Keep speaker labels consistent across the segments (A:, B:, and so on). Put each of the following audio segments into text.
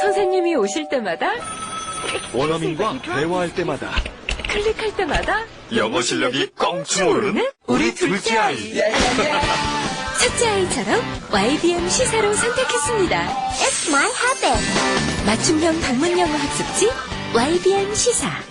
A: 선생님이 오실 때마다,
B: 원어민과 대화할 때마다,
A: 클릭할 때마다
B: 영어 실력이 껑충 오르는 우리 둘째 아이.
A: 첫째 아이처럼 YBM 시사로 선택했습니다.
C: It's my habit.
A: 맞춤형 방문 영어 학습지 YBM 시사.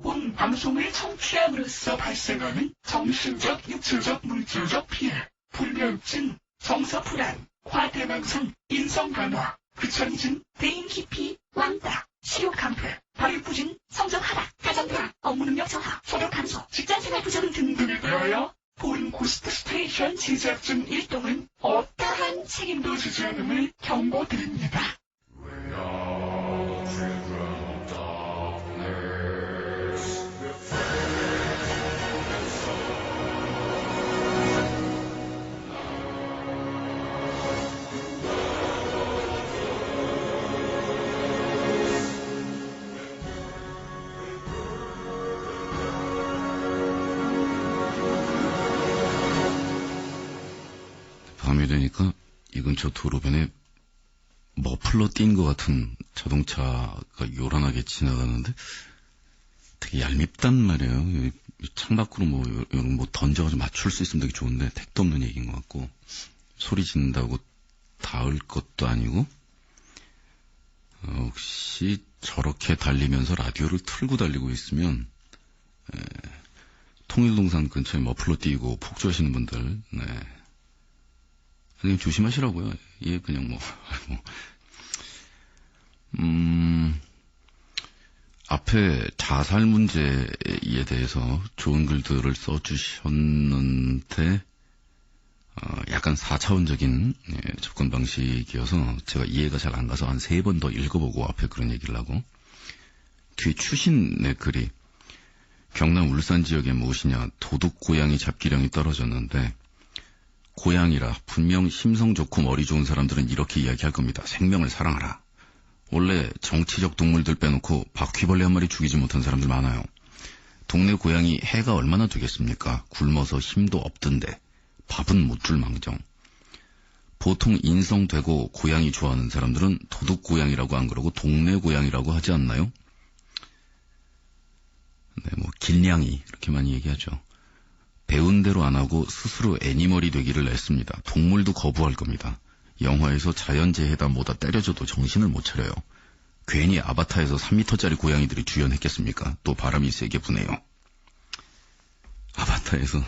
D: 본 방송을 청취함으로써 발생하는 정신적, 육체적, 물질적 피해, 불면증, 정서불안, 과대망상, 인성간화, 귀천진, 대인 기피, 왕따, 식욕감퇴, 발육부진, 성적 하락, 가정불안, 업무능력 저하, 소득 감소, 직장생활 부정 등등에 대하여 본 고스트 스테이션 제작진 일동은 어떠한 책임도 지지 않음을 경고드립니다.
E: 밤이 되니까 이 근처 도로변에 머플러 띈 것 같은 자동차가 요란하게 지나가는데 되게 얄밉단 말이에요. 창밖으로 이런 던져가지고 맞출 수 있으면 되게 좋은데 택도 없는 얘기인 것 같고, 소리 지른다고 닿을 것도 아니고, 혹시 저렇게 달리면서 라디오를 틀고 달리고 있으면 통일동산 근처에 머플러 띄고 폭주하시는 분들, 그냥 조심하시라고요. 예, 그냥 앞에 자살 문제에 대해서 좋은 글들을 써주셨는데, 약간 4차원적인 접근 방식이어서 제가 이해가 잘 안 가서 한 3번 더 읽어보고 앞에 그런 얘기를 하고, 뒤에 추신의 글이 경남 울산 지역에 무엇이냐, 도둑 고양이 잡기량이 떨어졌는데, 고양이라 분명 심성 좋고 머리 좋은 사람들은 이렇게 이야기할 겁니다. 생명을 사랑하라. 원래 정치적 동물들 빼놓고 바퀴벌레 한 마리 죽이지 못한 사람들 많아요. 동네 고양이 해가 얼마나 되겠습니까? 굶어서 힘도 없던데 밥은 못 줄 망정. 보통 인성되고 고양이 좋아하는 사람들은 도둑 고양이라고 안 그러고 동네 고양이라고 하지 않나요? 길냥이 이렇게 많이 얘기하죠. 배운 대로 안 하고 스스로 애니멀이 되기를 애씁니다. 동물도 거부할 겁니다. 영화에서 자연재해다 뭐다 때려줘도 정신을 못 차려요. 괜히 아바타에서 3m짜리 고양이들이 주연했겠습니까? 또 바람이 세게 부네요. 아바타에서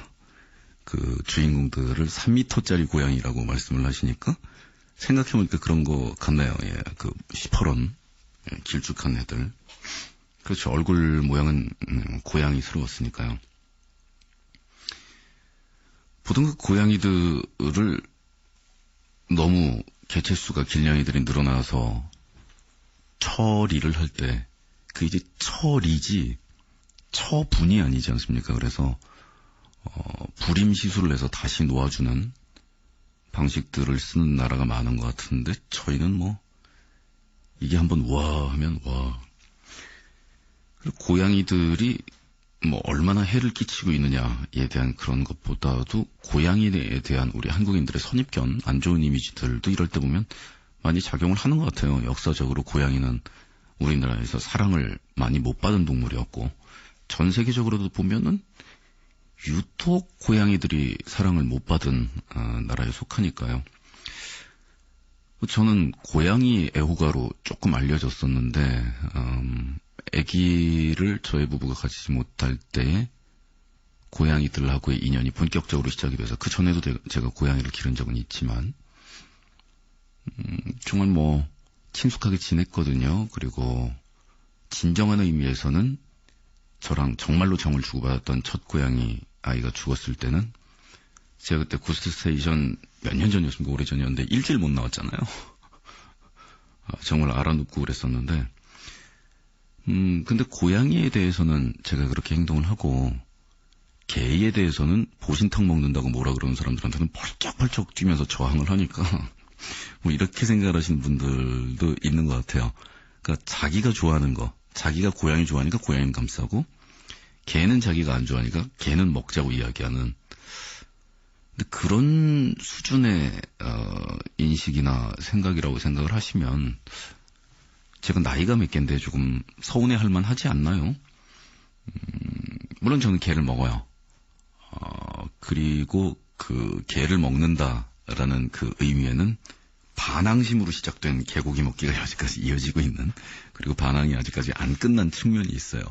E: 그 주인공들을 3m짜리 고양이라고 말씀을 하시니까 생각해보니까 그런 거 같나요? 예, 그 시퍼런 길쭉한 애들. 그렇죠. 얼굴 모양은 고양이스러웠으니까요. 보통 그 고양이들을 너무 개체수가 길냥이들이 늘어나서 처리를 할 때, 그 이제 처리지 처분이 아니지 않습니까? 그래서 불임 시술을 해서 다시 놓아주는 방식들을 쓰는 나라가 많은 것 같은데, 저희는 이게 한번 와 하면 와. 그리고 고양이들이 얼마나 해를 끼치고 있느냐에 대한 그런 것보다도 고양이에 대한 우리 한국인들의 선입견, 안 좋은 이미지들도 이럴 때 보면 많이 작용을 하는 것 같아요. 역사적으로 고양이는 우리나라에서 사랑을 많이 못 받은 동물이었고, 전 세계적으로도 보면은 유독 고양이들이 사랑을 못 받은 나라에 속하니까요. 저는 고양이 애호가로 조금 알려졌었는데, 아기를 저희 부부가 가지지 못할 때에 고양이들하고의 인연이 본격적으로 시작이 돼서, 그 전에도 제가 고양이를 기른 적은 있지만, 정말 친숙하게 지냈거든요. 그리고 진정한 의미에서는 저랑 정말로 정을 주고받았던 첫 고양이 아이가 죽었을 때는, 제가 그때 고스트 스테이션 몇 년 전이었습니까? 오래전이었는데 일주일 못 나왔잖아요. 정말 알아눕고 그랬었는데, 근데 고양이에 대해서는 제가 그렇게 행동을 하고, 개에 대해서는 보신탕 먹는다고 뭐라 그러는 사람들한테는 펄쩍펄쩍 뛰면서 저항을 하니까 이렇게 생각을 하시는 분들도 있는 것 같아요. 그러니까 자기가 좋아하는 거, 자기가 고양이 좋아하니까 고양이는 감싸고, 개는 자기가 안 좋아하니까 개는 먹자고 이야기하는. 근데 그런 수준의 인식이나 생각이라고 생각을 하시면 제가 나이가 몇 갠데 조금 서운해할 만하지 않나요? 물론 저는 개를 먹어요. 그리고 그 개를 먹는다라는 그 의미에는 반항심으로 시작된 개고기 먹기가 여기까지 이어지고 있는, 그리고 반항이 아직까지 안 끝난 측면이 있어요.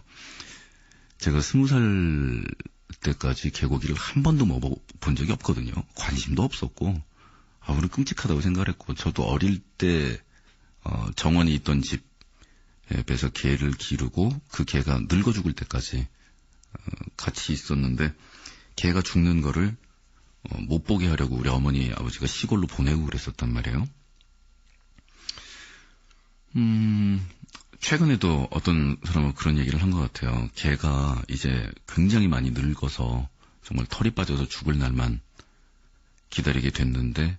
E: 제가 20살 때까지 개고기를 한 번도 먹어본 적이 없거든요. 관심도 없었고, 그래 끔찍하다고 생각을 했고, 저도 어릴 때 정원이 있던 집에서 개를 기르고 그 개가 늙어 죽을 때까지 같이 있었는데, 개가 죽는 거를 못 보게 하려고 우리 어머니 아버지가 시골로 보내고 그랬었단 말이에요. 최근에도 어떤 사람은 그런 얘기를 한 것 같아요. 개가 이제 굉장히 많이 늙어서 정말 털이 빠져서 죽을 날만 기다리게 됐는데,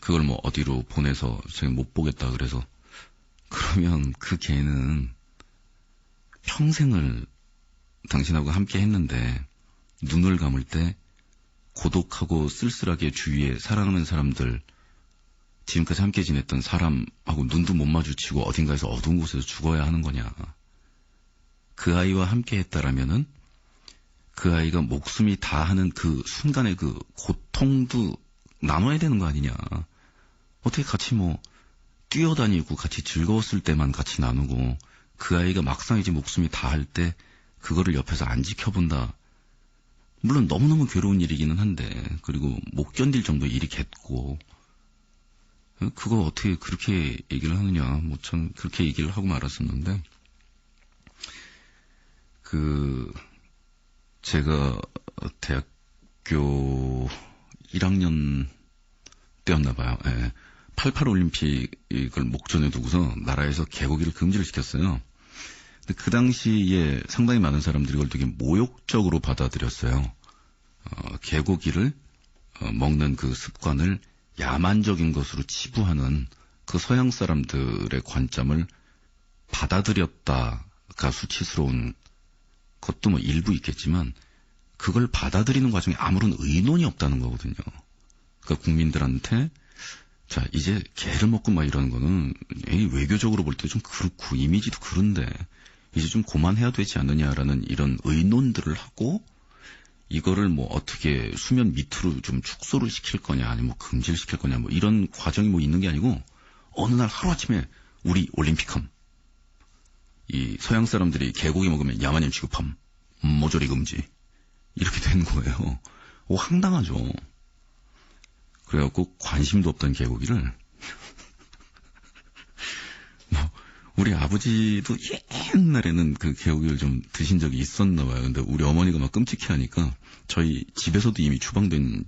E: 그걸 뭐 어디로 보내서 제가 못 보겠다 그래서, 그러면 그 개는 평생을 당신하고 함께 했는데 눈을 감을 때 고독하고 쓸쓸하게 주위에 사랑하는 사람들, 지금까지 함께 지냈던 사람하고 눈도 못 마주치고 어딘가에서 어두운 곳에서 죽어야 하는 거냐. 그 아이와 함께 했다라면은 그 아이가 목숨이 다하는 그 순간의 그 고통도 나눠야 되는 거 아니냐. 어떻게 같이 뭐 뛰어다니고 같이 즐거웠을 때만 같이 나누고, 그 아이가 막상 이제 목숨이 다할 때 그거를 옆에서 안 지켜본다. 물론 너무너무 괴로운 일이기는 한데, 그리고 못 견딜 정도의 일이 겠고, 그거 어떻게 그렇게 얘기를 하느냐. 뭐 전 그렇게 얘기를 하고 말았었는데, 제가 대학교 1학년 때였나 봐요. 88 올림픽을 목전에 두고서 나라에서 개고기를 금지를 시켰어요. 근데 그 당시에 상당히 많은 사람들이 이걸 되게 모욕적으로 받아들였어요. 개고기를 먹는 그 습관을 야만적인 것으로 치부하는 그 서양 사람들의 관점을 받아들였다가 수치스러운 것도 뭐 일부 있겠지만, 그걸 받아들이는 과정에 아무런 의논이 없다는 거거든요. 그러니까 국민들한테 자 이제 개를 먹고 막 이러는 거는 외교적으로 볼 때 좀 그렇고 이미지도 그런데 이제 좀 그만해야 되지 않느냐라는 이런 의논들을 하고, 이거를 뭐 어떻게 수면 밑으로 좀 축소를 시킬 거냐, 아니면 뭐 금지를 시킬 거냐, 뭐 이런 과정이 뭐 있는 게 아니고, 어느 날 하루아침에 우리 올림픽함, 이 서양 사람들이 개고기 먹으면 야만인 취급함, 모조리 금지, 이렇게 된 거예요. 황당하죠. 그래갖고 관심도 없던 개고기를 우리 아버지도 옛날에는 그 개고기를 좀 드신 적이 있었나 봐요. 근데 우리 어머니가 막 끔찍해하니까 저희 집에서도 이미 추방된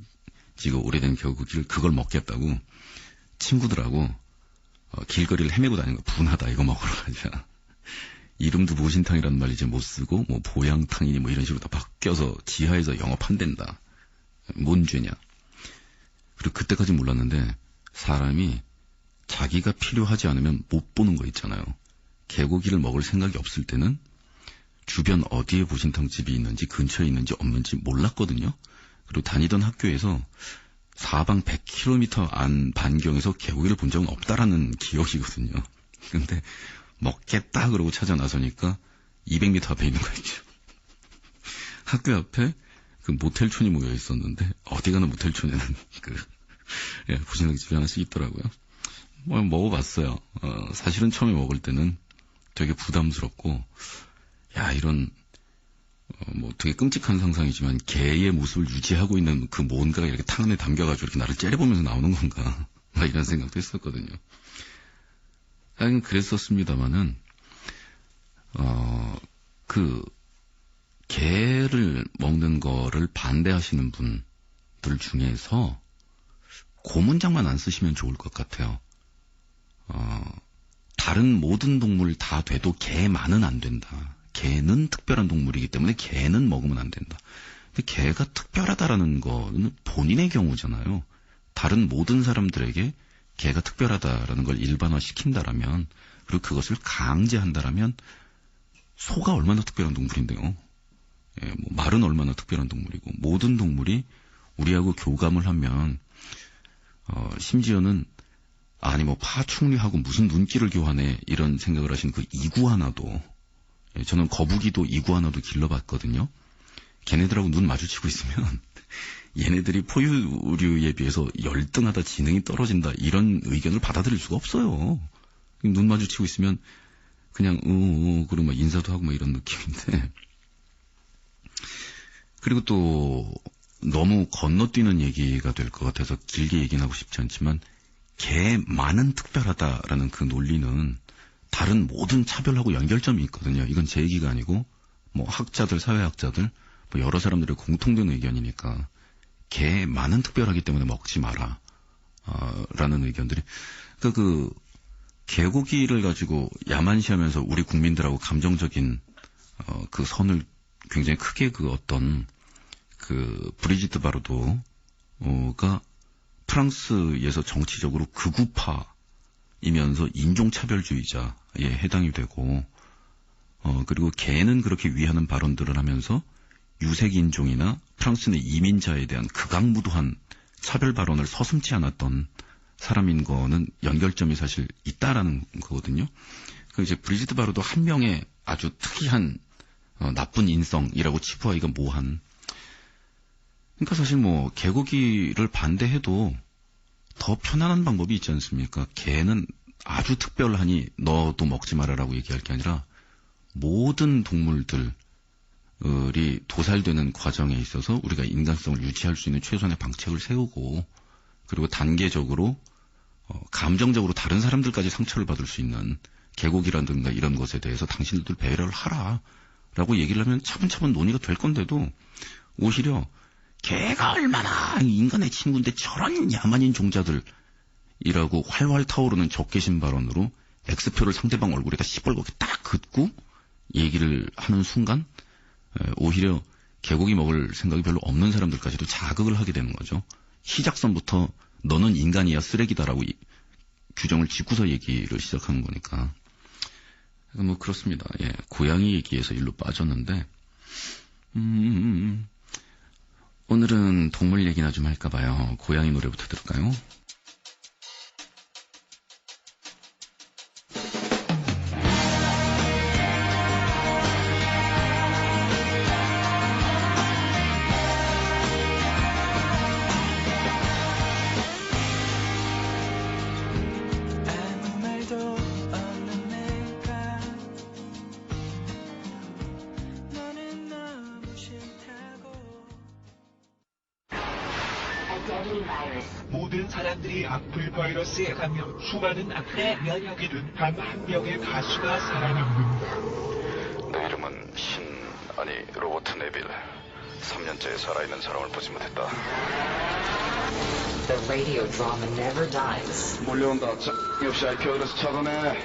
E: 지가 오래된 개고기를 그걸 먹겠다고 친구들하고 길거리를 헤매고 다니는 거. 분하다, 이거 먹으러 가자. 이름도 모신탕이라는 말 이제 못 쓰고 뭐 보양탕이니 뭐 이런 식으로 다 바뀌어서 지하에서 영업한댄다. 뭔 죄냐. 그리고 그때까지 몰랐는데, 사람이 자기가 필요하지 않으면 못 보는 거 있잖아요. 개고기를 먹을 생각이 없을 때는 주변 어디에 보신탕집이 있는지, 근처에 있는지 없는지 몰랐거든요. 그리고 다니던 학교에서 사방 100km 안 반경에서 개고기를 본 적은 없다라는 기억이거든요. 근데 먹겠다 그러고 찾아 나서니까 200m 앞에 있는 거 있죠. 학교 앞에 그 모텔촌이 모여 있었는데, 어디 가나 모텔촌에는 보신탕집이 하나씩 있더라고요. 뭐 먹어봤어요. 사실은 처음에 먹을 때는 되게 부담스럽고, 이런 뭐 되게 끔찍한 상상이지만 개의 모습을 유지하고 있는 그 뭔가가 이렇게 탕 안에 담겨가지고 이렇게 나를 째려보면서 나오는 건가, 막 이런 생각도 했었거든요. 하긴 그랬었습니다만은 그 개를 먹는 거를 반대하시는 분들 중에서 그 문장만 안 쓰시면 좋을 것 같아요. 다른 모든 동물 다 돼도 개만은 안 된다. 개는 특별한 동물이기 때문에 개는 먹으면 안 된다. 근데 개가 특별하다라는 거는 본인의 경우잖아요. 다른 모든 사람들에게 개가 특별하다라는 걸 일반화시킨다라면, 그리고 그것을 강제한다라면, 소가 얼마나 특별한 동물인데요. 뭐 말은 얼마나 특별한 동물이고 모든 동물이 우리하고 교감을 하면 심지어는 아니 뭐 파충류하고 무슨 눈길을 교환해 이런 생각을 하시는 그 이구아나도 저는 거북이도 이구아나도 길러봤거든요. 걔네들하고 눈 마주치고 있으면 얘네들이 포유류에 비해서 열등하다 지능이 떨어진다 이런 의견을 받아들일 수가 없어요. 눈 마주치고 있으면 그냥 그리고 막 인사도 하고 막 이런 느낌인데 그리고 또 너무 건너뛰는 얘기가 될 것 같아서 길게 얘기는 하고 싶지 않지만 개만은 특별하다라는 그 논리는 다른 모든 차별하고 연결점이 있거든요. 이건 제 얘기가 아니고 뭐 학자들, 사회학자들 뭐 여러 사람들의 공통된 의견이니까 개만은 특별하기 때문에 먹지 마라 라는 의견들이 그 개고기를 가지고 야만시하면서 우리 국민들하고 감정적인 그 선을 굉장히 크게 브리지트 바르도가 프랑스에서 정치적으로 극우파이면서 인종차별주의자에 해당이 되고 그리고 개는 그렇게 위하는 발언들을 하면서 유색인종이나 프랑스 내 이민자에 대한 극악무도한 차별 발언을 서슴지 않았던 사람인 거는 연결점이 사실 있다라는 거거든요. 그 이제 브리지트 바르도 한 명의 아주 특이한 나쁜 인성이라고 치부하기가 모한. 그러니까 사실 뭐 개고기를 반대해도 더 편안한 방법이 있지 않습니까? 개는 아주 특별하니 너도 먹지 말아라고 얘기할 게 아니라 모든 동물들이 도살되는 과정에 있어서 우리가 인간성을 유지할 수 있는 최소한의 방책을 세우고 그리고 단계적으로 감정적으로 다른 사람들까지 상처를 받을 수 있는 개고기라든가 이런 것에 대해서 당신들도 배려를 하라라고 얘기를 하면 차분차분 논의가 될 건데도 오히려 개가 얼마나 인간의 친구인데 저런 야만인 종자들이라고 활활 타오르는 적개심 발언으로 X표를 상대방 얼굴에다 시뻘겋게 딱 긋고 얘기를 하는 순간 오히려 개고기 먹을 생각이 별로 없는 사람들까지도 자극을 하게 되는 거죠. 시작선부터 너는 인간이야 쓰레기다라고 규정을 짓고서 얘기를 시작하는 거니까. 뭐 그렇습니다. 예, 고양이 얘기에서 일로 빠졌는데 오늘은 동물 얘기나 좀 할까 봐요. 고양이 노래부터 들을까요?
D: 모든 사람들이 악플 바이러스에 감염, 수많은 악플의 면역이 된 단 한 명의 가수가 살아남는다.
F: 내 이름은 로버트 네빌. 3년째 살아있는 사람을 보지 못했다.
G: The radio drama never dies.
F: 몰려온다. 역시 IP 어드레스 찾아내.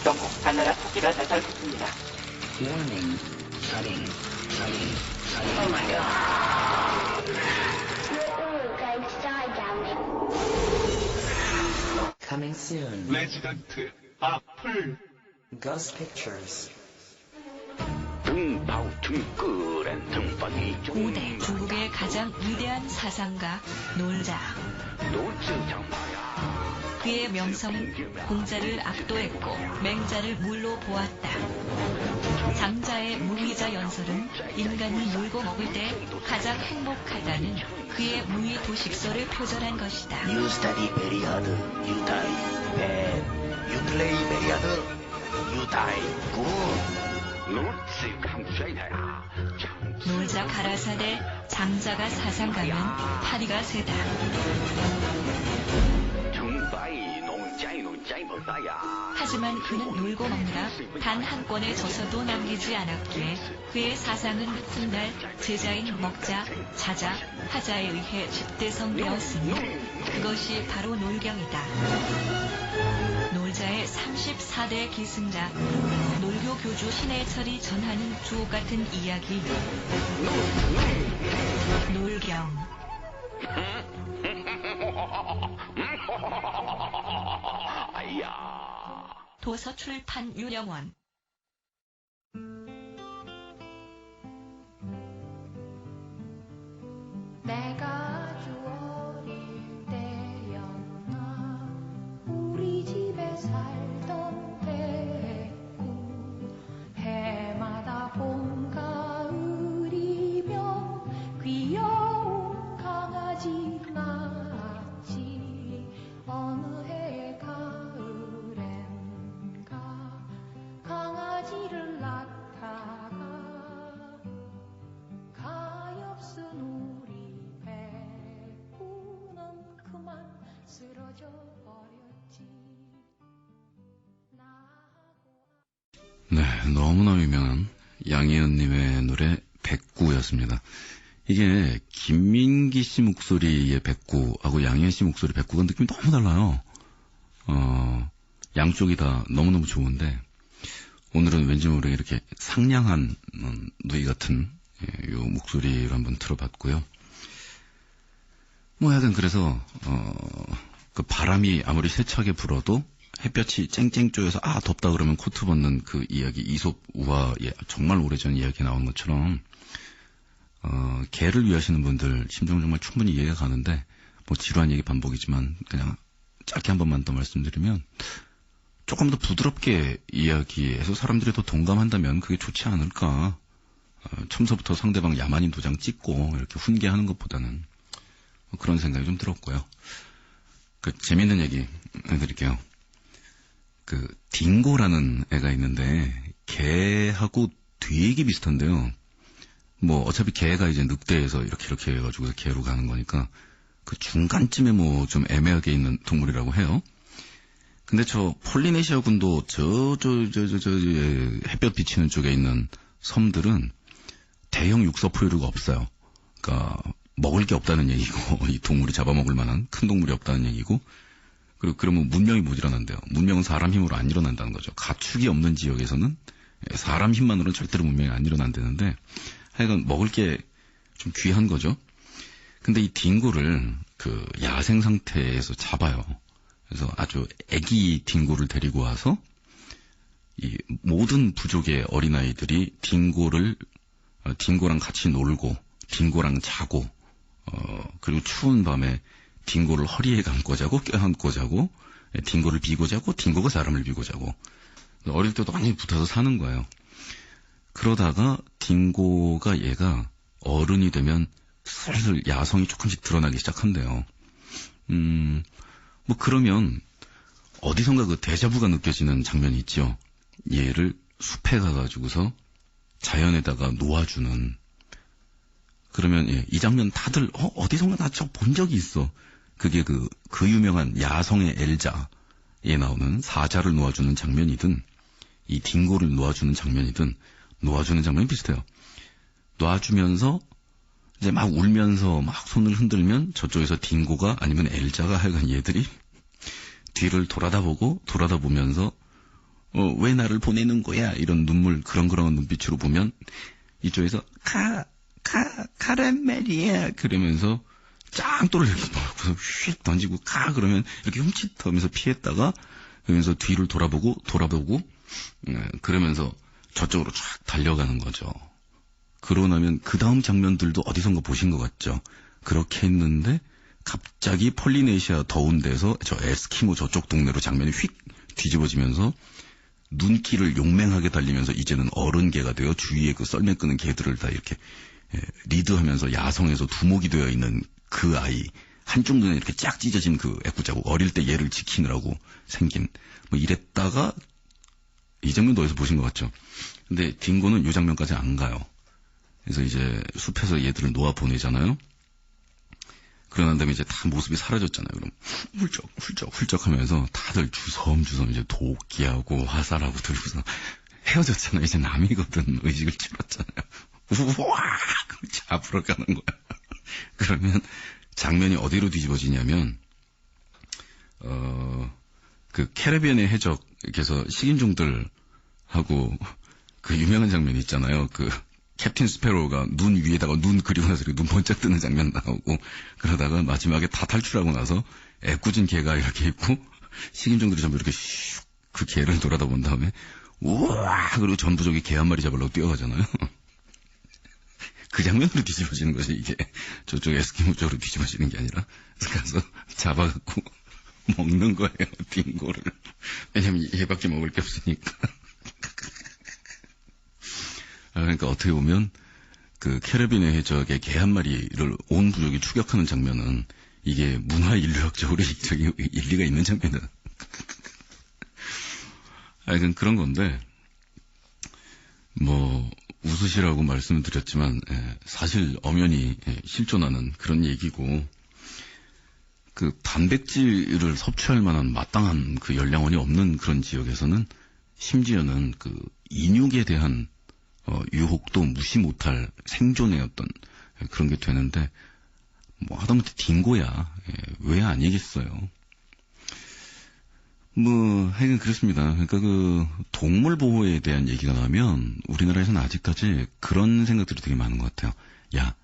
D: 너무 하나라 토끼가 나타났습니다.
G: Warning. Cutting. Oh my god.
C: We're all going to die down there.
G: Coming soon.
D: 레지던트, 악플.
G: Ghost Pictures.
A: 고대 중국의 가장 위대한 사상가 놀자. 그의 명성은 공자를 압도했고 맹자를 물로 보았다. 장자의 무의자 연설은 인간이 놀고 먹을 때 가장 행복하다는 그의 무의 도식설을 표절한 것이다.
H: You study very hard, you die bad. You play very hard, you die good.
A: 놀자 가라사대 장자가 사상가면 파리가 세다. 하지만 그는 놀고 먹느라 단 한 권의 저서도 남기지 않았기에 그의 사상은 훗날 제자인 먹자, 자자, 하자에 의해 집대성되었으니 그것이 바로 놀경이다. 놀자의 34대 기승자, 놀교 교주 신해철이 전하는 주옥같은 이야기, 놀경. 도서출판 유령원.
E: 너무나 유명한 양희은님의 노래 백구였습니다. 이게 김민기 씨 목소리의 백구하고 양희은 씨 목소리 백구가 느낌이 너무 달라요. 양쪽이 다 너무너무 좋은데 오늘은 왠지 모르게 이렇게 상냥한 누이 같은 요 목소리를 한번 들어봤고요. 뭐 하여간 그래서 그 바람이 아무리 세차게 불어도 햇볕이 쨍쨍 쪼여서 덥다 그러면 코트 벗는 그 이야기 이솝 우화 정말 오래전 이야기 나온 것처럼 개를 위하시는 분들 심정 정말 충분히 이해가 가는데 뭐 지루한 얘기 반복이지만 그냥 짧게 한 번만 더 말씀드리면 조금 더 부드럽게 이야기해서 사람들이 더 동감한다면 그게 좋지 않을까. 처음서부터 상대방 야만인 도장 찍고 이렇게 훈계하는 것보다는 그런 생각이 좀 들었고요. 재밌는 얘기 해드릴게요. 딩고라는 애가 있는데 개하고 되게 비슷한데요. 뭐 어차피 개가 이제 늑대에서 이렇게 해가지고 개로 가는 거니까 그 중간쯤에 뭐 좀 애매하게 있는 동물이라고 해요. 근데 저 폴리네시아 군도 햇볕 비치는 쪽에 있는 섬들은 대형 육서 포유류가 없어요. 그러니까 먹을 게 없다는 얘기고 이 동물이 잡아먹을 만한 큰 동물이 없다는 얘기고 그리고 그러면 문명이 못 일어난대요. 문명은 사람 힘으로 안 일어난다는 거죠. 가축이 없는 지역에서는 사람 힘만으로는 절대로 문명이 안 일어난다는데 하여간 먹을 게 좀 귀한 거죠. 근데 이 딩고를 그 야생 상태에서 잡아요. 그래서 아주 애기 딩고를 데리고 와서 이 모든 부족의 어린아이들이 딩고랑 같이 놀고 딩고랑 자고 그리고 추운 밤에 딩고를 허리에 감고 자고 껴안고 자고 딩고를 비고 자고 딩고가 사람을 비고 자고 어릴 때도 많이 붙어서 사는 거예요. 그러다가 딩고가 얘가 어른이 되면 슬슬 야성이 조금씩 드러나기 시작한대요. 뭐 그러면 어디선가 그 데자부가 느껴지는 장면이 있죠. 얘를 숲에 가가지고서 자연에다가 놓아주는. 그러면 이 장면 다들 어디선가 나 저 본 적이 있어. 그게 그 유명한 야성의 엘자에 나오는 사자를 놓아주는 장면이든 이 딩고를 놓아주는 장면이든 놓아주는 장면이 비슷해요. 놓아주면서 이제 막 울면서 막 손을 흔들면 저쪽에서 딩고가 아니면 엘자가 하여간 얘들이 뒤를 돌아다보면서 왜 나를 보내는 거야 이런 그런 눈빛으로 보면 이쪽에서 가란 말이야 그러면서 짱돌을 이렇게 먹고서 휙 던지고 그러면 이렇게 훔칫하면서 피했다가 그러면서 뒤를 돌아보고 그러면서 저쪽으로 쫙 달려가는 거죠. 그러고 나면 그 다음 장면들도 어디선가 보신 것 같죠. 그렇게 했는데 갑자기 폴리네시아 더운 데서 저 에스키모 저쪽 동네로 장면이 휙 뒤집어지면서 눈길을 용맹하게 달리면서 이제는 어른 개가 되어 주위에 그 썰매 끄는 개들을 다 이렇게 리드하면서 야성에서 두목이 되어 있는 그 아이 한쪽 눈에 이렇게 쫙 찢어진 그 애꾸자국 어릴 때 얘를 지키느라고 생긴 뭐 이랬다가 이 장면도 어디서 보신 것 같죠. 근데 딩고는 이 장면까지 안 가요. 그래서 이제 숲에서 얘들을 놓아 보내잖아요. 그러난 다음에 이제 다 모습이 사라졌잖아요. 그럼 훌쩍 하면서 다들 주섬주섬 이제 도끼하고 화살하고 들고서 헤어졌잖아요. 이제 남이거든. 의식을 치렀잖아요. 우와! 잡으러 가는 거야. 그러면 장면이 어디로 뒤집어지냐면 그 캐리비안의 해적에서 식인종들하고 그 유명한 장면이 있잖아요. 그 캡틴 스페로가 눈 위에다가 눈 그리고 나서 눈 번쩍 뜨는 장면 나오고 그러다가 마지막에 다 탈출하고 나서 애꿎은 개가 이렇게 있고 식인종들이 전부 이렇게 슉 그 개를 돌아다 본 다음에 우와 그리고 전부족이 개 한 마리 잡으려고 뛰어가잖아요. 그 장면으로 뒤집어지는 거지 이게 저쪽 에스키모 쪽으로 뒤집어지는 게 아니라 가서 잡아갖고 먹는 거예요. 딩고를. 왜냐면 얘밖에 먹을 게 없으니까. 그러니까 어떻게 보면 그 캐리비안의 해적의 개 한 마리를 온 부족이 추격하는 장면은 이게 문화 인류학적으로 일리가 있는 장면이다. 하여간 그런 건데 뭐 웃으시라고 말씀을 드렸지만 사실 엄연히 실존하는 그런 얘기고 그 단백질을 섭취할 만한 마땅한 그 열량원이 없는 그런 지역에서는 심지어는 그 인육에 대한 유혹도 무시 못할 생존의 어떤 그런 게 되는데 뭐 하다못해 딩고야 왜 아니겠어요. 뭐 하여간 그렇습니다. 그러니까 그 동물 보호에 대한 얘기가 나오면 우리나라에서는 아직까지 그런 생각들이 되게 많은 것 같아요. 야,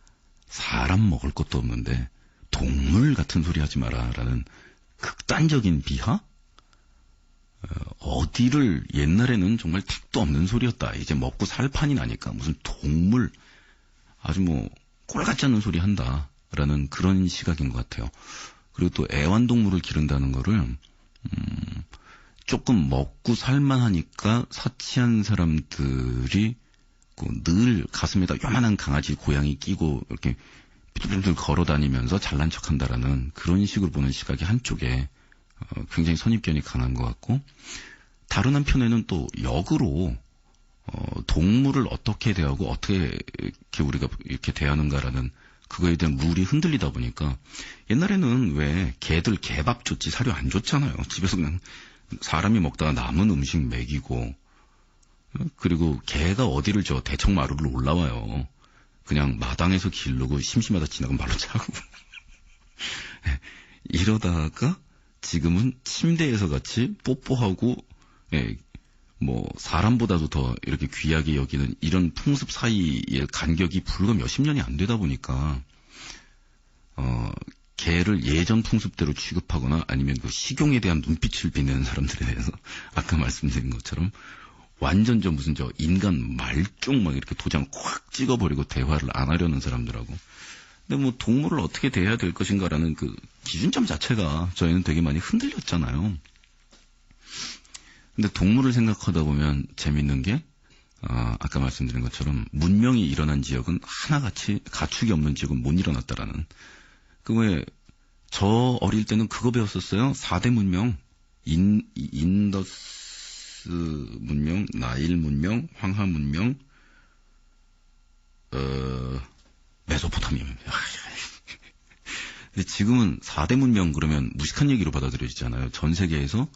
E: 사람 먹을 것도 없는데 동물 같은 소리 하지 마라라는 극단적인 비하? 어디를 옛날에는 정말 택도 없는 소리였다. 이제 먹고 살 판이 나니까 무슨 동물 아주 뭐 꼴 같지 않는 소리 한다라는 그런 시각인 것 같아요. 그리고 또 애완동물을 기른다는 거를 조금 먹고 살만하니까 사치한 사람들이 늘 가슴에다 요만한 강아지 고양이 끼고 이렇게 삐뚤삐뚤 걸어다니면서 잘난 척한다라는 그런 식으로 보는 시각이 한쪽에 굉장히 선입견이 강한 것 같고, 다른 한편에는 또 역으로 동물을 어떻게 대하고 어떻게 이렇게 우리가 이렇게 대하는가라는 그거에 대한 룰이 흔들리다 보니까 옛날에는 왜 개들 개밥 줬지 사료 안 줬잖아요. 집에서 그냥 사람이 먹다가 남은 음식 먹이고, 그리고 개가 어디를 대청마루를 올라와요. 그냥 마당에서 기르고 심심하다 지나가면 발로 차고 이러다가 지금은 침대에서 같이 뽀뽀하고 뭐 사람보다도 더 이렇게 귀하게 여기는 이런 풍습 사이의 간격이 불과 몇십 년이 안 되다 보니까 개를 예전 풍습대로 취급하거나 아니면 그 식용에 대한 눈빛을 빛내는 사람들에 대해서 아까 말씀드린 것처럼 완전 무슨 인간 말종 막 이렇게 도장 콱 찍어버리고 대화를 안 하려는 사람들하고. 근데 뭐 동물을 어떻게 대해야 될 것인가라는 그 기준점 자체가 저희는 되게 많이 흔들렸잖아요. 근데 동물을 생각하다 보면 재밌는 게 아까 말씀드린 것처럼 문명이 일어난 지역은 하나같이 가축이 없는 지역은 못 일어났다라는. 그거에 저 어릴 때는 그거 배웠었어요. 4대 문명. 인더스 문명, 나일 문명, 황하 문명, 메소포타미아. 근데 지금은 4대 문명 그러면 무식한 얘기로 받아들여지잖아요. 전 세계에서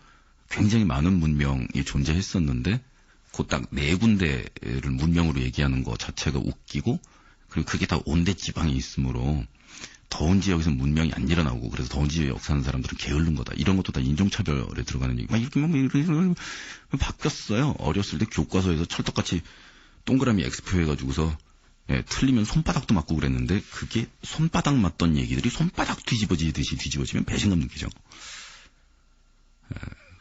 E: 굉장히 많은 문명이 존재했었는데 그 딱 4군데를 문명으로 얘기하는 것 자체가 웃기고, 그리고 그게 다 온대 지방에 있으므로 더운 지역에서 문명이 안 일어나고 그래서 더운 지역에 사는 사람들은 게으른 거다. 이런 것도 다 인종차별에 들어가는 얘기. 막 이렇게 바뀌었어요. 어렸을 때 교과서에서 찰떡같이 동그라미 X표 해가지고서 틀리면 손바닥도 맞고 그랬는데 그게 손바닥 맞던 얘기들이 손바닥 뒤집어지듯이 뒤집어지면 배신감 느끼죠.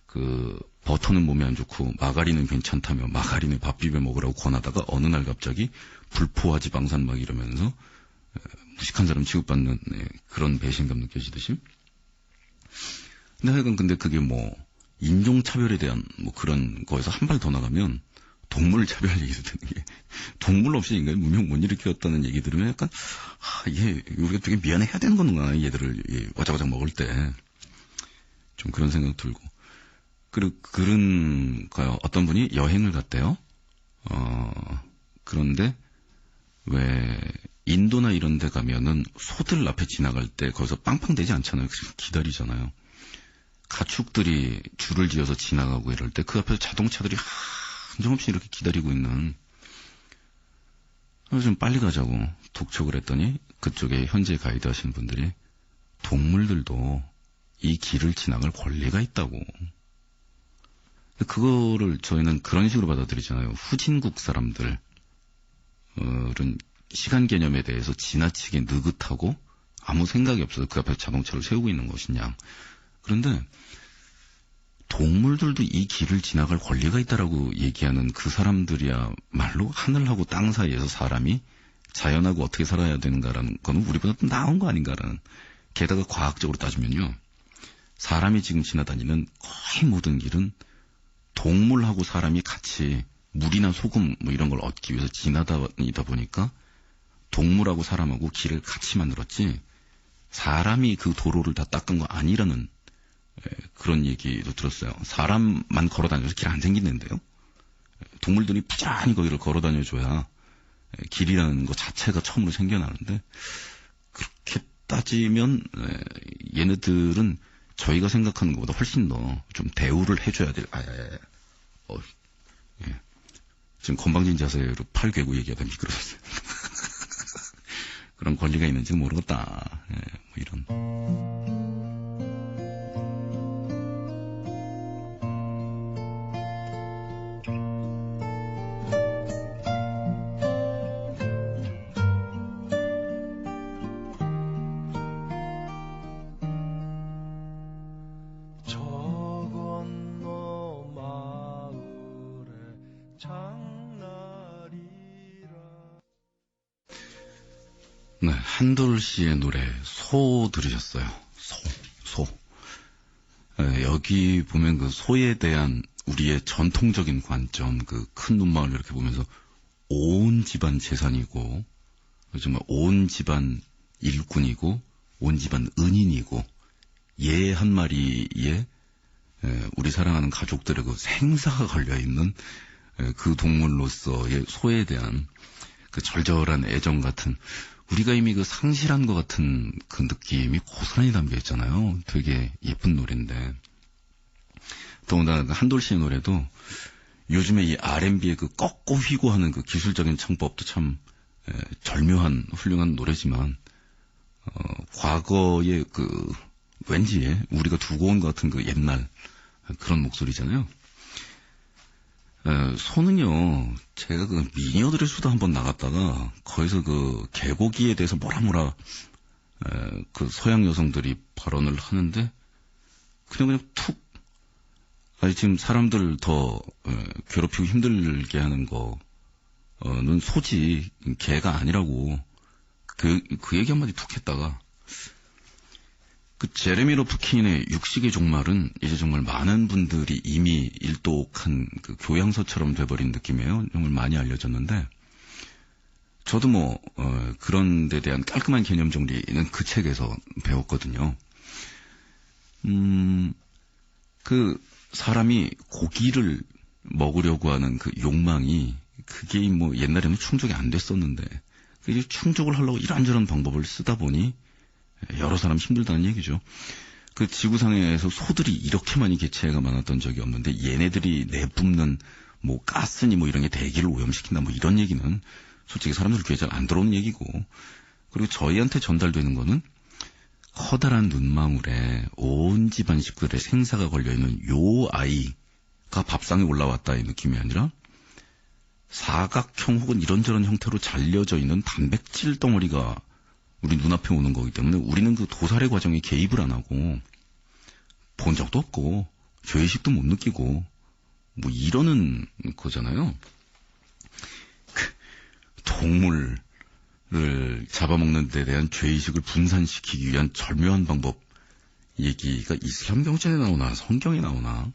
E: 그 버터는 몸에 안 좋고 마가린은 괜찮다며 마가린에 밥 비벼 먹으라고 권하다가 어느 날 갑자기 불포화 지방산 막 이러면서 무식한 사람 취급받는 그런 배신감 느껴지듯이. 근데 하여간 근데 그게 뭐 인종차별에 대한 뭐 그런 거에서 한 발 더 나가면 동물 차별 얘기도 드는 게, 동물 없이 인간이 문명 못 일으켰다는 얘기 들으면 약간 얘 우리가 되게 미안해야 되는 건가, 얘들을 와자와자 먹을 때 좀 그런 생각 들고. 그리고 그런가요? 어떤 분이 여행을 갔대요. 그런데 왜 인도나 이런 데 가면은 소들 앞에 지나갈 때 거기서 빵빵 되지 않잖아요. 기다리잖아요. 가축들이 줄을 지어서 지나가고 이럴 때 그 앞에서 자동차들이 한정없이 이렇게 기다리고 있는. 그래서 좀 빨리 가자고 독촉을 했더니 그쪽에 현재 가이드 하시는 분들이 동물들도 이 길을 지나갈 권리가 있다고. 그거를 저희는 그런 식으로 받아들이잖아요. 후진국 사람들은 시간 개념에 대해서 지나치게 느긋하고 아무 생각이 없어서 그 앞에 자동차를 세우고 있는 것이냐. 그런데 동물들도 이 길을 지나갈 권리가 있다라고 얘기하는 그 사람들이야말로 하늘하고 땅 사이에서 사람이 자연하고 어떻게 살아야 되는가라는 거는 우리보다 더 나은 거 아닌가라는. 게다가 과학적으로 따지면요, 사람이 지금 지나다니는 거의 모든 길은 동물하고 사람이 같이 물이나 소금 뭐 이런 걸 얻기 위해서 지나다니다 보니까 동물하고 사람하고 길을 같이 만들었지 사람이 그 도로를 다 닦은 거 아니라는 그런 얘기도 들었어요. 사람만 걸어다녀서 길 안 생기는데요. 동물들이 부지런히 거기를 걸어다녀줘야 길이라는 것 자체가 처음으로 생겨나는데, 그렇게 따지면 얘네들은 저희가 생각하는 것보다 훨씬 더 좀 대우를 해줘야 될. 지금 건방진 자세로 팔 괴고 얘기하다 미끄러졌어요. 그런 권리가 있는지 모르겠다. 예, 뭐 이런. 네, 한돌 씨의 노래 소 들으셨어요. 소. 여기 보면 그 소에 대한 우리의 전통적인 관점, 그 큰 눈망울 이렇게 보면서 온 집안 재산이고, 정말 온 집안 일꾼이고, 온 집안 은인이고, 얘 한 마리에 우리 사랑하는 가족들의 그 생사가 걸려있는 그 동물로서의 소에 대한 그 절절한 애정 같은, 우리가 이미 그 상실한 것 같은 그 느낌이 고스란히 담겨 있잖아요. 되게 예쁜 노래인데. 더군다나 그 한돌 씨의 노래도 요즘에 이 R&B의 그 꺾고 휘고 하는 그 기술적인 창법도 참 절묘한 훌륭한 노래지만, 과거의 그 왠지 우리가 두고 온 것 같은 그 옛날 그런 목소리잖아요. 소는요, 제가 그 미녀들의 수다 한번 나갔다가 거기서 그 개고기에 대해서 뭐라 그 서양 여성들이 발언을 하는데 그냥 툭, 아니 지금 사람들 더 괴롭히고 힘들게 하는 거는 소지 개가 아니라고 그 얘기 한마디 툭 했다가, 그 제레미 로프킨의 육식의 종말은 이제 정말 많은 분들이 이미 일독한 그 교양서처럼 돼버린 느낌이에요. 정말 많이 알려졌는데, 저도 그런 데 대한 깔끔한 개념 정리는 그 책에서 배웠거든요. 그 사람이 고기를 먹으려고 하는 그 욕망이, 그게 옛날에는 충족이 안 됐었는데, 이제 충족을 하려고 이런저런 방법을 쓰다 보니 여러 사람 힘들다는 얘기죠. 그 지구상에서 소들이 이렇게 많이 개체가 많았던 적이 없는데, 얘네들이 내뿜는 가스니 이런 게 대기를 오염시킨다 이런 얘기는 솔직히 사람들 귀에 잘 안 들어오는 얘기고, 그리고 저희한테 전달되는 거는 커다란 눈망울에 온 집안 식구들의 생사가 걸려있는 요 아이가 밥상에 올라왔다 이 느낌이 아니라, 사각형 혹은 이런저런 형태로 잘려져 있는 단백질 덩어리가 우리 눈앞에 오는 거기 때문에 우리는 그 도살의 과정에 개입을 안 하고 본 적도 없고 죄의식도 못 느끼고 이러는 거잖아요. 동물을 잡아먹는 데 대한 죄의식을 분산시키기 위한 절묘한 방법 얘기가 이슬람 경전에 나오나 성경에 나오나,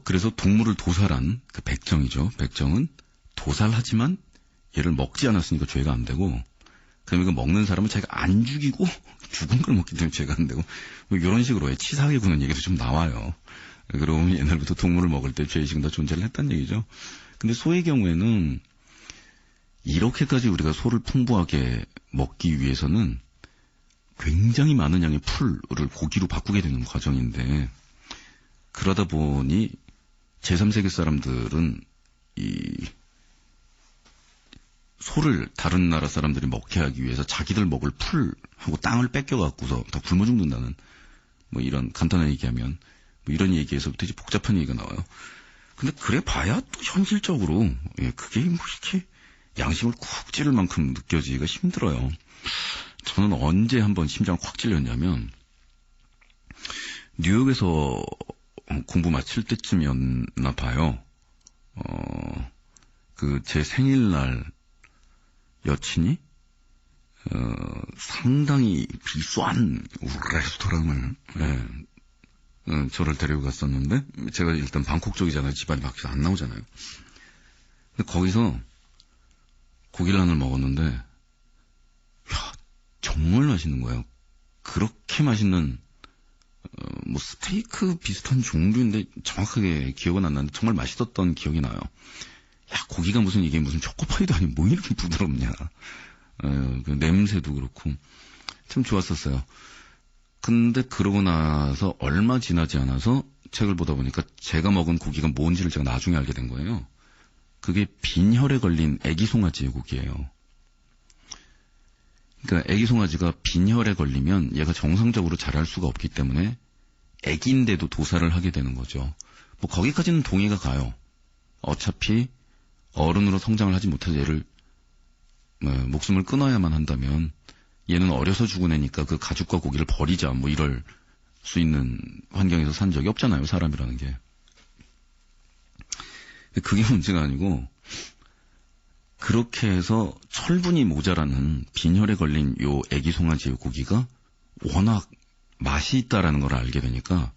E: 그래서 동물을 도살한 그 백정이죠. 백정은 도살하지만 얘를 먹지 않았으니까 죄가 안 되고, 그러면 그 먹는 사람은 자기가 안 죽이고 죽은 걸 먹기 때문에 죄가 안 되고, 이런 식으로 치사하게 구는 얘기도 좀 나와요. 그러면 옛날부터 동물을 먹을 때 죄의식은 다 존재를 했다는 얘기죠. 근데 소의 경우에는 이렇게까지 우리가 소를 풍부하게 먹기 위해서는 굉장히 많은 양의 풀을 고기로 바꾸게 되는 과정인데, 그러다 보니 제3세계 사람들은 이 소를 다른 나라 사람들이 먹게 하기 위해서 자기들 먹을 풀하고 땅을 뺏겨갖고서 다 굶어 죽는다는, 이런 간단한 얘기하면 이런 얘기에서부터 이제 복잡한 얘기가 나와요. 근데 그래 봐야 또 현실적으로 그게 이렇게 양심을 쿡 찌를 만큼 느껴지기가 힘들어요. 저는 언제 한번 심장을 확 찔렸냐면, 뉴욕에서 공부 마칠 때쯤이었나 봐요. 제 생일날 여친이 상당히 비싼 레스토랑을 저를 데리고 갔었는데, 제가 일단 방콕 쪽이잖아요. 집안이 밖에서 안 나오잖아요. 근데 거기서 고기를 하나를 먹었는데, 야, 정말 맛있는 거예요. 그렇게 맛있는 스테이크 비슷한 종류인데 정확하게 기억은 안 나는데 정말 맛있었던 기억이 나요. 야, 고기가 이게 무슨 초코파이도 아니고 이렇게 부드럽냐. 그 냄새도 그렇고 참 좋았었어요. 근데 그러고 나서 얼마 지나지 않아서 책을 보다 보니까 제가 먹은 고기가 뭔지를 제가 나중에 알게 된 거예요. 그게 빈혈에 걸린 애기 송아지의 고기예요. 그러니까 애기 송아지가 빈혈에 걸리면 얘가 정상적으로 자랄 수가 없기 때문에 애기인데도 도살을 하게 되는 거죠. 뭐 거기까지는 동의가 가요. 어차피 어른으로 성장을 하지 못해서 얘를 목숨을 끊어야만 한다면 얘는 어려서 죽은 애니까 그 가죽과 고기를 버리자 뭐 이럴 수 있는 환경에서 산 적이 없잖아요. 사람이라는 게. 그게 문제가 아니고 그렇게 해서 철분이 모자라는 빈혈에 걸린 요 애기 송아지의 고기가 워낙 맛이 있다라는 걸 알게 되니까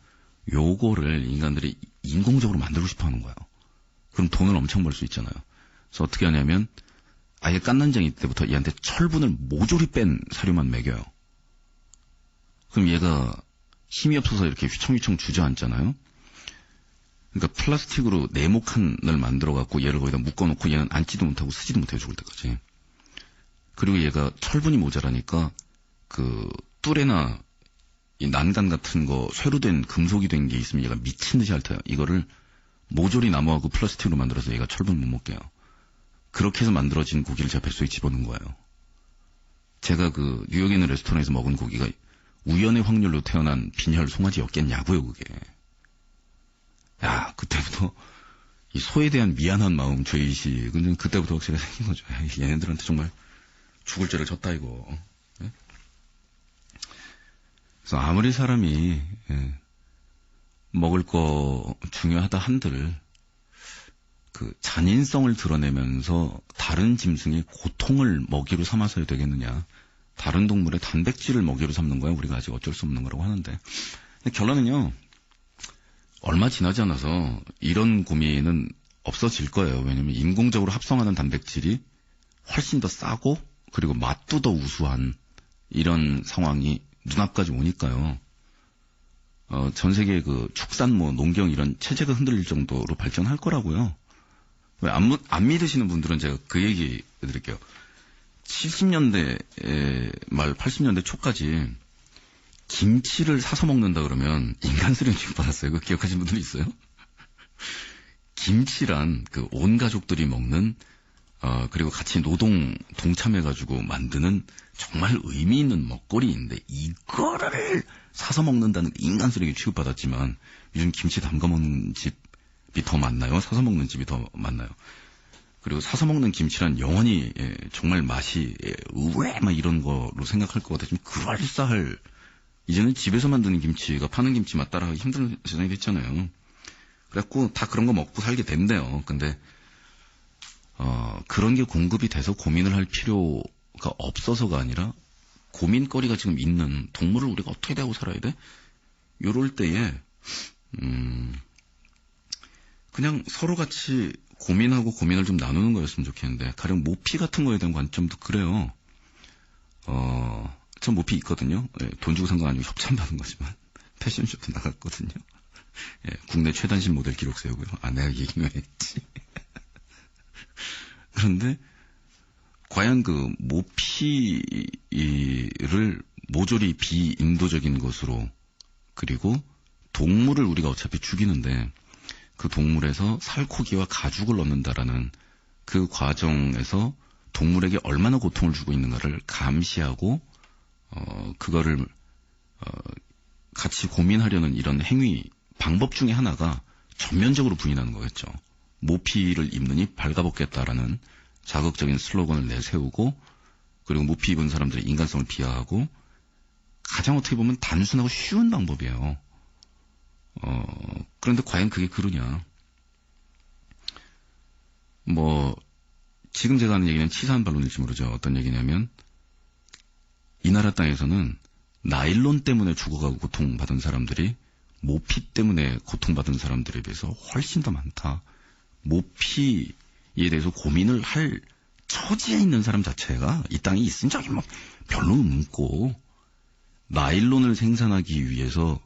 E: 요거를 인간들이 인공적으로 만들고 싶어 하는 거예요. 그럼 돈을 엄청 벌 수 있잖아요. 그래서 어떻게 하냐면 아예 깐난쟁이 때부터 얘한테 철분을 모조리 뺀 사료만 먹여요. 그럼 얘가 힘이 없어서 이렇게 휘청휘청 주저앉잖아요. 그러니까 플라스틱으로 네모칸을 만들어갖고 얘를 거기다 묶어놓고 얘는 앉지도 못하고 쓰지도 못해요. 죽을 때까지. 그리고 얘가 철분이 모자라니까 그 뚜레나 이 난간 같은 거 쇠로 된 금속이 된 게 있으면 얘가 미친 듯이 핥아요. 이거를 모조리 나무하고 플라스틱으로 만들어서 얘가 철분 못 먹게 해요. 그렇게 해서 만들어진 고기를 제가 뱃속에 집어넣은 거예요. 제가 그 뉴욕에 있는 레스토랑에서 먹은 고기가 우연의 확률로 태어난 빈혈 송아지였겠냐고요, 그게. 야, 그때부터 이 소에 대한 미안한 마음, 죄의식은 그때부터 확실히 생긴 거죠. 야, 얘네들한테 정말 죽을 죄를 졌다, 이거. 예? 그래서 아무리 사람이 먹을 거 중요하다 한들 그 잔인성을 드러내면서 다른 짐승의 고통을 먹이로 삼아서야 되겠느냐. 다른 동물의 단백질을 먹이로 삼는 거야. 우리가 아직 어쩔 수 없는 거라고 하는데. 근데 결론은요. 얼마 지나지 않아서 이런 고민은 없어질 거예요. 왜냐면 인공적으로 합성하는 단백질이 훨씬 더 싸고 그리고 맛도 더 우수한 이런 상황이 눈앞까지 오니까요. 전 세계 그 축산 뭐 농경 이런 체제가 흔들릴 정도로 발전할 거라고요. 왜 안 믿으시는 분들은 제가 그 얘기 해드릴게요. 70년대 말 80년대 초까지 김치를 사서 먹는다 그러면 인간 쓰레기 취급받았어요. 그거 기억하시는 분들 있어요? 김치란 그 온 가족들이 먹는 그리고 같이 노동 동참해가지고 만드는 정말 의미 있는 먹거리인데 이거를 사서 먹는다는 인간 쓰레기 취급받았지만 요즘 김치 담가 먹는 집이 더 많나요? 사서 먹는 집이 더 많나요? 그리고 사서 먹는 김치란 영원히 정말 맛이 의외 막 이런 거로 생각할 것 같아요. 좀 그럴싸할 이제는 집에서 만드는 김치가 파는 김치 맛 따라하기 힘든 세상이 됐잖아요. 그래갖고 다 그런 거 먹고 살게 된대요. 근데 그런 게 공급이 돼서 고민을 할 필요가 없어서가 아니라 고민거리가 지금 있는 동물을 우리가 어떻게 대하고 살아야 돼? 요럴 때에 그냥 서로 같이 고민하고 고민을 좀 나누는 거였으면 좋겠는데 가령 모피 같은 거에 대한 관점도 그래요. 전 모피 있거든요. 예, 돈 주고 산 건 아니고 협찬 받은 거지만 패션쇼도 나갔거든요. 예, 국내 최단신 모델 기록 세우고요. 내가 얘기는 했지. 그런데 과연 그 모피를 모조리 비인도적인 것으로 그리고 동물을 우리가 어차피 죽이는데 그 동물에서 살코기와 가죽을 얻는다라는 그 과정에서 동물에게 얼마나 고통을 주고 있는가를 감시하고 그거를 같이 고민하려는 이런 행위 방법 중에 하나가 전면적으로 부인하는 거겠죠. 모피를 입느니 발가벗겠다라는 자극적인 슬로건을 내세우고 그리고 모피 입은 사람들의 인간성을 비하하고 가장 어떻게 보면 단순하고 쉬운 방법이에요. 그런데 과연 그게 그러냐. 지금 제가 하는 얘기는 치사한 반론일지 모르죠. 어떤 얘기냐면 이 나라 땅에서는 나일론 때문에 죽어가고 고통받은 사람들이 모피 때문에 고통받은 사람들에 비해서 훨씬 더 많다. 모피에 대해서 고민을 할 처지에 있는 사람 자체가 이 땅에 있은 적이 별로 없고 나일론을 생산하기 위해서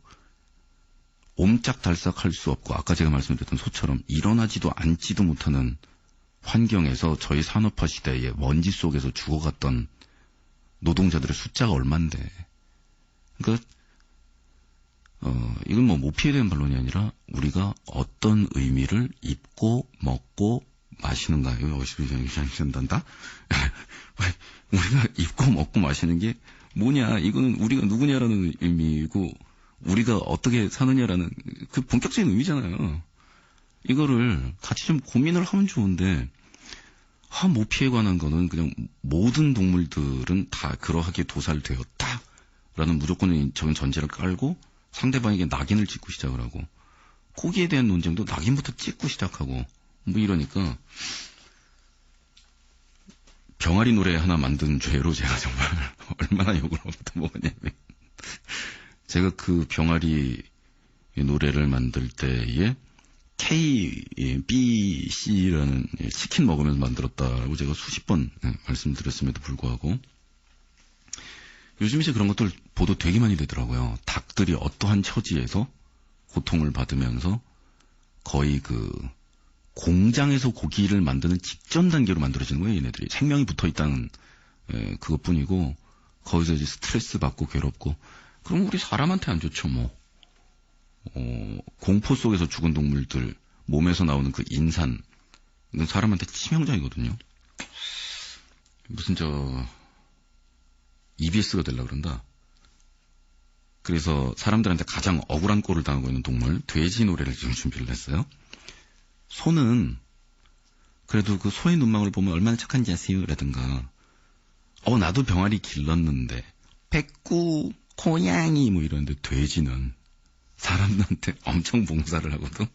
E: 옴짝달싹할 수 없고 아까 제가 말씀드렸던 소처럼 일어나지도 앉지도 못하는 환경에서 저희 산업화 시대에 먼지 속에서 죽어갔던 노동자들의 숫자가 얼만데. 그러니까 이건 뭐 모피에 대한 반론이 아니라 우리가 어떤 의미를 입고 먹고 마시는가요? 어시비장단다? 우리가 입고 먹고 마시는 게 뭐냐? 이거는 우리가 누구냐라는 의미고 우리가 어떻게 사느냐라는 그 본격적인 의미잖아요. 이거를 같이 좀 고민을 하면 좋은데 모피에 관한 거는 그냥 모든 동물들은 다 그러하게 도살되었다라는 무조건적인 전제를 깔고 상대방에게 낙인을 찍고 시작을 하고 고기에 대한 논쟁도 낙인부터 찍고 시작하고 뭐 이러니까 병아리 노래 하나 만든 죄로 제가 정말 얼마나 욕을 얻어먹었냐면 제가 그 병아리 노래를 만들 때에 KBC라는 치킨 먹으면서 만들었다라고 제가 수십 번 말씀드렸음에도 불구하고 요즘 이제 그런 것들 보도 되게 많이 되더라고요. 닭들이 어떠한 처지에서 고통을 받으면서 거의 그 공장에서 고기를 만드는 직전 단계로 만들어지는 거예요. 얘네들이 생명이 붙어 있다는 그것뿐이고 거기서 이제 스트레스 받고 괴롭고 그럼 우리 사람한테 안 좋죠 뭐. 공포 속에서 죽은 동물들 몸에서 나오는 그 인산 이건 사람한테 치명적이거든요. 무슨 EBS가 되려고 그런다. 그래서 사람들한테 가장 억울한 꼴을 당하고 있는 동물 돼지 노래를 지금 준비를 했어요. 소는 그래도 그 소의 눈망울 보면 얼마나 착한지 아세요? 라든가 나도 병아리 길렀는데 백구 고양이 뭐 이러는데 돼지는 사람들한테 엄청 봉사를 하고도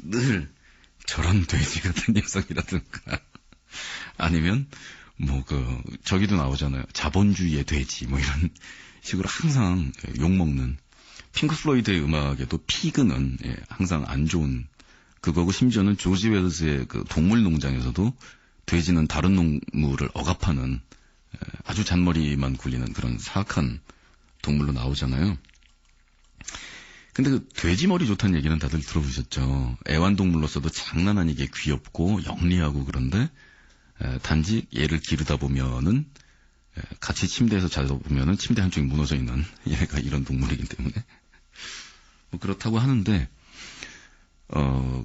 E: 늘 저런 돼지 같은 녀석이라든가 아니면 뭐 저기도 나오잖아요. 자본주의의 돼지 뭐 이런 식으로 항상 욕먹는 핑크 플로이드의 음악에도 피그는 항상 안 좋은 그거고 심지어는 조지 웰스의 그 동물 농장에서도 돼지는 다른 동물을 억압하는 아주 잔머리만 굴리는 그런 사악한 동물로 나오잖아요. 근데 그 돼지 머리 좋다는 얘기는 다들 들어보셨죠. 애완동물로서도 장난 아니게 귀엽고 영리하고 그런데 단지 얘를 기르다 보면은 같이 침대에서 자다 보면은 침대 한쪽이 무너져 있는 얘가 이런 동물이기 때문에 뭐 그렇다고 하는데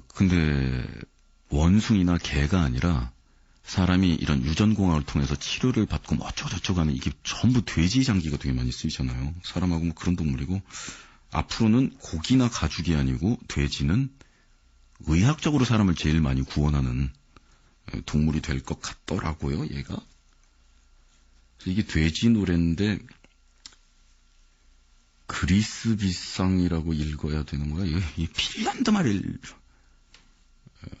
E: 근데 원숭이나 개가 아니라 사람이 이런 유전공학을 통해서 치료를 받고 뭐 어쩌고저쩌고 하면 이게 전부 돼지 장기가 되게 많이 쓰이잖아요. 사람하고 뭐 그런 동물이고 앞으로는 고기나 가죽이 아니고 돼지는 의학적으로 사람을 제일 많이 구원하는 동물이 될 것 같더라고요, 얘가. 이게 돼지 노래인데 그리스 비상이라고 읽어야 되는 거야? 이 핀란드 말일.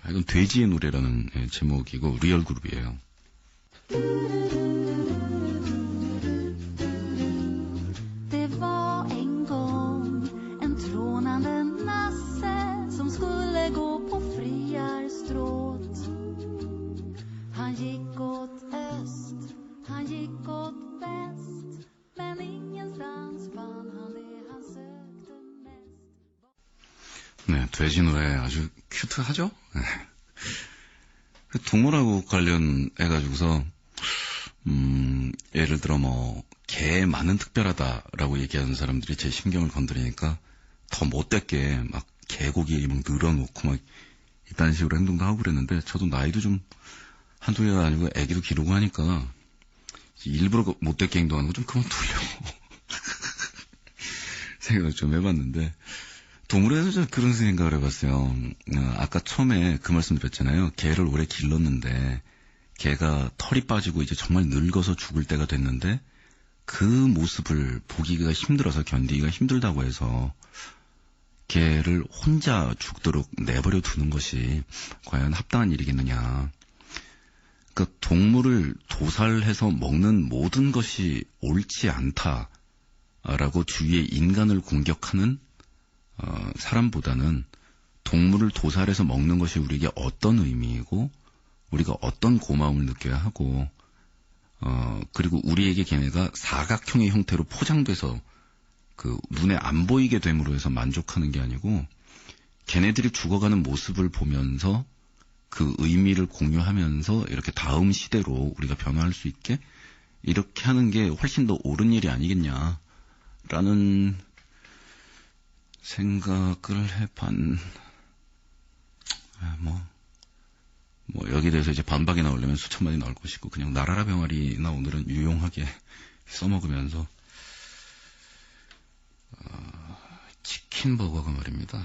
E: 이건 돼지의 노래라는 제목이고 리얼 그룹이에요. 네, 돼지 노래 아주 큐트하죠? 네. 동물하고 관련해가지고서, 예를 들어 개만은 특별하다라고 얘기하는 사람들이 제 심경을 건드리니까 더 못됐게 막 개고기 막 늘어놓고 막 이딴 식으로 행동도 하고 그랬는데 저도 나이도 좀 한두 개가 아니고 애기도 기르고 하니까 일부러 못됐게 행동하는 거 좀 그만두려고 생각을 좀 해봤는데 동물에서 좀 그런 생각을 해봤어요. 아까 처음에 그 말씀 드렸잖아요. 개를 오래 길렀는데 개가 털이 빠지고 이제 정말 늙어서 죽을 때가 됐는데 그 모습을 보기가 힘들어서 견디기가 힘들다고 해서 개를 혼자 죽도록 내버려 두는 것이 과연 합당한 일이겠느냐. 그러니까 동물을 도살해서 먹는 모든 것이 옳지 않다라고 주위의 인간을 공격하는 사람보다는 동물을 도살해서 먹는 것이 우리에게 어떤 의미이고 우리가 어떤 고마움을 느껴야 하고 그리고 우리에게 걔네가 사각형의 형태로 포장돼서 그 눈에 안 보이게 됨으로 해서 만족하는 게 아니고 걔네들이 죽어가는 모습을 보면서 그 의미를 공유하면서 이렇게 다음 시대로 우리가 변화할 수 있게 이렇게 하는 게 훨씬 더 옳은 일이 아니겠냐라는 생각을 여기에 대해서 이제 반박이 나오려면 수천 마디 나올 것이고, 그냥 나라라 병아리나 오늘은 유용하게 써먹으면서, 치킨버거가 말입니다.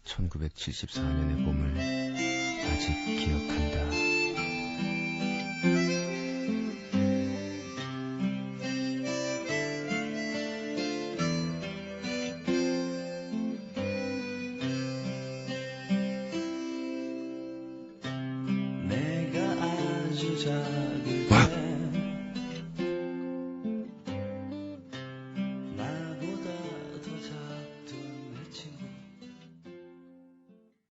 I: 1974년의 봄을 아직 기억한다. 내가 아주 잘